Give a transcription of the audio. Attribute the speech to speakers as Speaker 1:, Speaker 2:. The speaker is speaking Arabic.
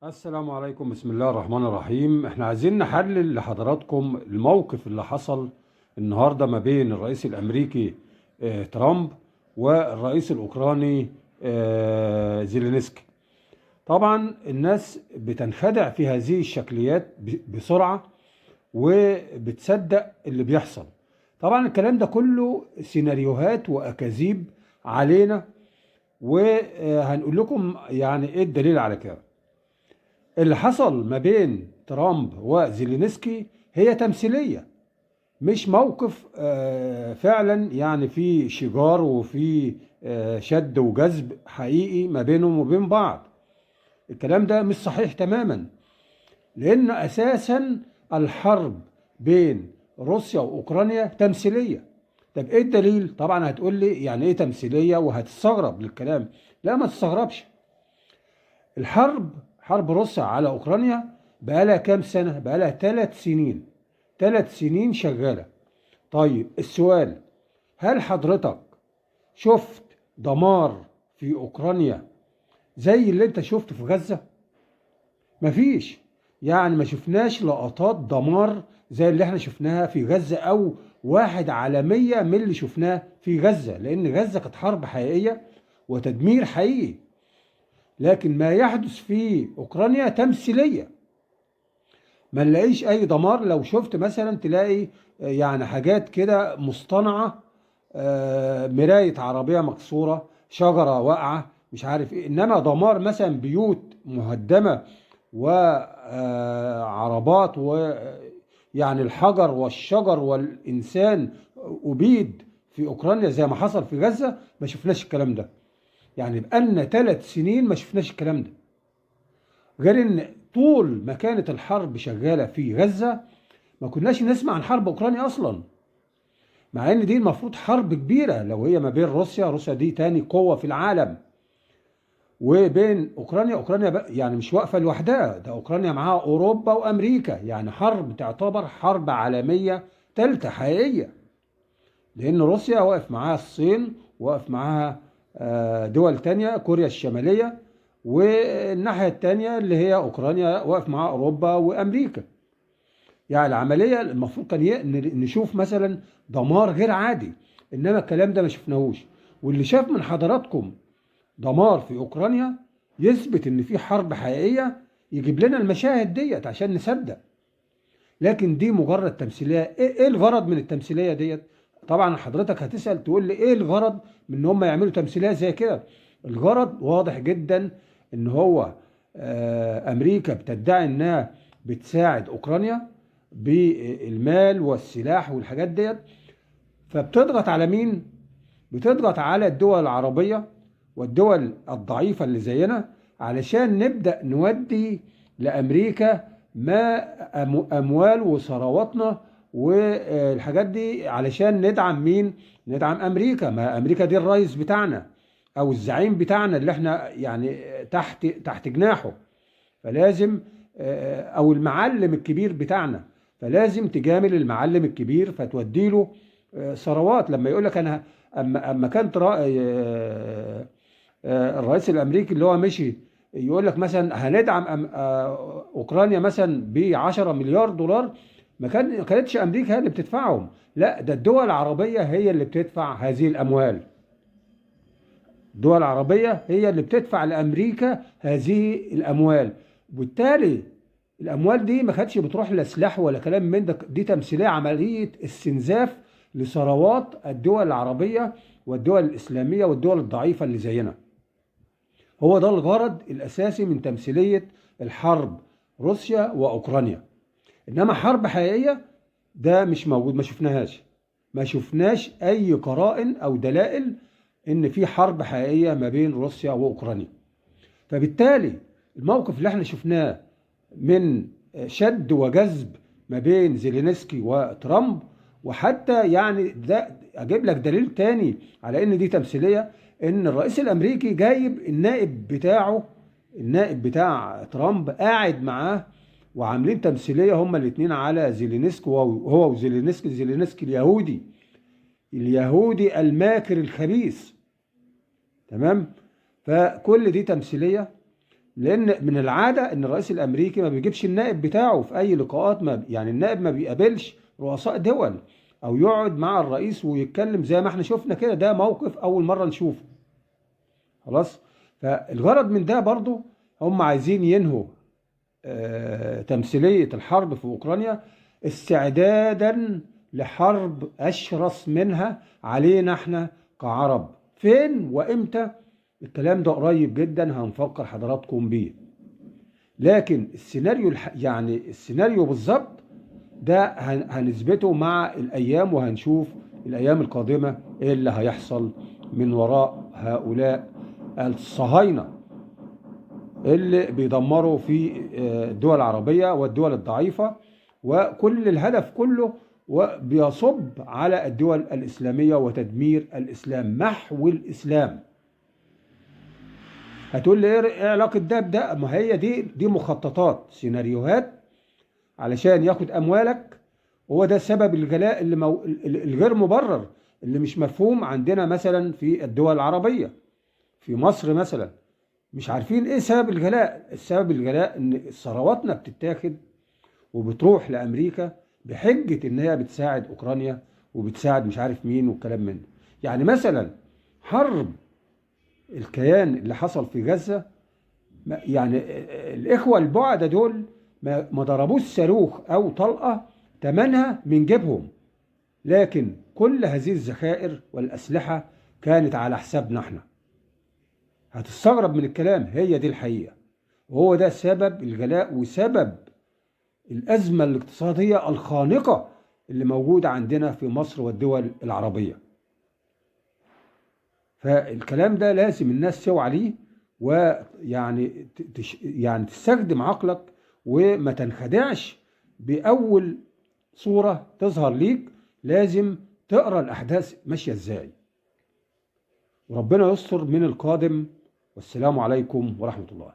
Speaker 1: السلام عليكم، بسم الله الرحمن الرحيم. احنا عايزين نحلل لحضراتكم الموقف اللي حصل النهارده ما بين الرئيس الامريكي ترامب والرئيس الاوكراني زيلينسكي. طبعا الناس بتنخدع في هذه الشكليات بسرعة وبتصدق اللي بيحصل. طبعا الكلام ده كله سيناريوهات واكاذيب علينا، وهنقول لكم يعني ايه الدليل على كده. اللي حصل ما بين ترامب وزيلينسكي هي تمثيلية، مش موقف فعلا يعني في شجار وفي شد وجذب حقيقي ما بينهم وبين بعض. الكلام ده مش صحيح تماما، لأن أساسا الحرب بين روسيا وأوكرانيا تمثيلية. طب إيه الدليل؟ طبعا هتقول لي يعني إيه تمثيلية وهتستغرب للكلام. لا، ما تستغربش. حرب روسيا على اوكرانيا بقالها كام سنه؟ بقالها 3 سنين. 3 سنين شغاله. طيب السؤال، هل حضرتك شفت دمار في اوكرانيا زي اللي انت شفته في غزه؟ مفيش. يعني ما شفناش لقطات دمار زي اللي احنا شفناها في غزه، او 1/100 من اللي شفناه في غزه، لان غزه كانت حرب حقيقيه وتدمير حقيقي. لكن ما يحدث في اوكرانيا تمثيليه، ما نلاقيش اي دمار. لو شفت مثلا تلاقي يعني حاجات كده مصطنعه، مرايه عربيه مكسوره، شجره واقعه، مش عارف ايه. انما دمار مثلا بيوت مهدمه وعربات، ويعني الحجر والشجر والانسان أبيد في اوكرانيا زي ما حصل في غزه، ما شفناش الكلام ده. يعني بقالنا 3 سنين ما شفناش الكلام ده. غير ان طول ما كانت الحرب شغاله في غزه ما كناش نسمع عن حرب اوكرانيا اصلا، مع ان دي المفروض حرب كبيره. لو هي ما بين روسيا دي تاني قوه في العالم، وبين اوكرانيا يعني مش واقفه لوحدها، ده اوكرانيا معاها اوروبا وامريكا. يعني حرب تعتبر حرب عالميه ثالثه حقيقيه، لان روسيا واقف معاها الصين، واقف معاها دول تانية، كوريا الشماليه، والناحيه التانية اللي هي اوكرانيا واقف معاها اوروبا وامريكا. يعني العمليه المفروض كان نشوف مثلا دمار غير عادي، انما الكلام ده ما شفناهوش. واللي شاف من حضراتكم دمار في اوكرانيا يثبت ان في حرب حقيقيه، يجيب لنا المشاهد ديت عشان نصدق. لكن دي مجرد تمثيليه. إيه الغرض من التمثيليه ديت؟ طبعا حضرتك هتسال تقول لي ايه الغرض من ان هم يعملوا تمثيليه زي كده. الغرض واضح جدا، ان هو امريكا بتدعي انها بتساعد اوكرانيا بالمال والسلاح والحاجات ديت، فبتضغط على مين؟ بتضغط على الدول العربية والدول الضعيفة اللي زينا، علشان نبدأ نودي لأمريكا ما أموال وثرواتنا والحاجات دي، علشان ندعم مين؟ ندعم أمريكا. ما أمريكا دي الرئيس بتاعنا أو الزعيم بتاعنا اللي احنا يعني تحت جناحه، فلازم أو المعلم الكبير بتاعنا، فلازم تجامل المعلم الكبير فتودي له ثروات. لما يقول لك انا اما كان الرئيس الامريكي اللي هو مشي يقول لك مثلا هندعم اوكرانيا مثلا ب 10 مليار دولار، ما كانتش امريكا هي اللي بتدفعهم، لا، ده الدول العربيه هي اللي بتدفع هذه الاموال. الدول العربيه هي اللي بتدفع لامريكا هذه الاموال، وبالتالي الاموال دي ما كانتش بتروح لا سلاح ولا كلام من ده. دي تمثيليه، عمليه استنزاف لثروات الدول العربيه والدول الاسلاميه والدول الضعيفه اللي زينا. هو ده الغرض الاساسي من تمثيليه الحرب روسيا واوكرانيا. انما حرب حقيقيه ده مش موجود، ما شفناهاش. ما شفناش اي قرائن او دلائل ان في حرب حقيقيه ما بين روسيا واوكرانيا. فبالتالي الموقف اللي احنا شفناه من شد وجذب ما بين زيلينسكي وترامب، وحتى يعني ده اجيب لك دليل تاني على ان دي تمثيليه، ان الرئيس الامريكي جايب النائب بتاع ترامب قاعد معاه، وعاملين تمثيليه هما الاثنين على زيلينسكي. وهو زيلينسكي اليهودي الماكر الخبيث. تمام. فكل دي تمثيليه لان من العاده ان الرئيس الامريكي ما بيجيبش النائب بتاعه في اي لقاءات، ما يعني النائب ما بيقابلش رؤساء دول او يقعد مع الرئيس ويتكلم زي ما احنا شفنا كده. ده موقف اول مره نشوفه. خلاص. فالغرض من ده برضو هم عايزين ينهوا تمثيليه الحرب في اوكرانيا استعدادا لحرب اشرس منها علينا احنا كعرب. فين وامتى؟ الكلام ده قريب جدا هنفكر حضراتكم بيه. لكن السيناريو يعني السيناريو بالظبط ده هنثبته مع الايام، وهنشوف الايام القادمه ايه اللي هيحصل من وراء هؤلاء الصهاينه اللي بيدمروا في الدول العربيه والدول الضعيفه، وكل الهدف كله وبيصب على الدول الاسلاميه وتدمير الاسلام، محو الاسلام. هتقول لي ايه علاقه ده بده؟ ما هي دي مخططات، سيناريوهات علشان ياخد اموالك. وهو ده سبب الغلاء الغير مبرر اللي مش مفهوم عندنا مثلا في الدول العربيه. في مصر مثلا مش عارفين ايه سبب الغلاء. السبب الغلاء ان ثرواتنا بتتاخد وبتروح لامريكا بحجه ان هي بتساعد اوكرانيا وبتساعد مش عارف مين والكلام من ده. يعني مثلا حرب الكيان اللي حصل في غزة، يعني الإخوة البعدة دول ما ضربوش صاروخ أو طلقة تمنها من جيبهم، لكن كل هذه الذخائر والأسلحة كانت على حسابنا احنا. هتستغرب من الكلام، هي دي الحقيقة. وهو ده سبب الغلاء وسبب الأزمة الاقتصادية الخانقة اللي موجودة عندنا في مصر والدول العربية. فالكلام ده لازم الناس توعى عليه، ويعني يعني تستخدم عقلك وما تنخدعش بأول صورة تظهر ليك. لازم تقرأ الأحداث ماشية ازاي. وربنا يستر من القادم. والسلام عليكم ورحمة الله.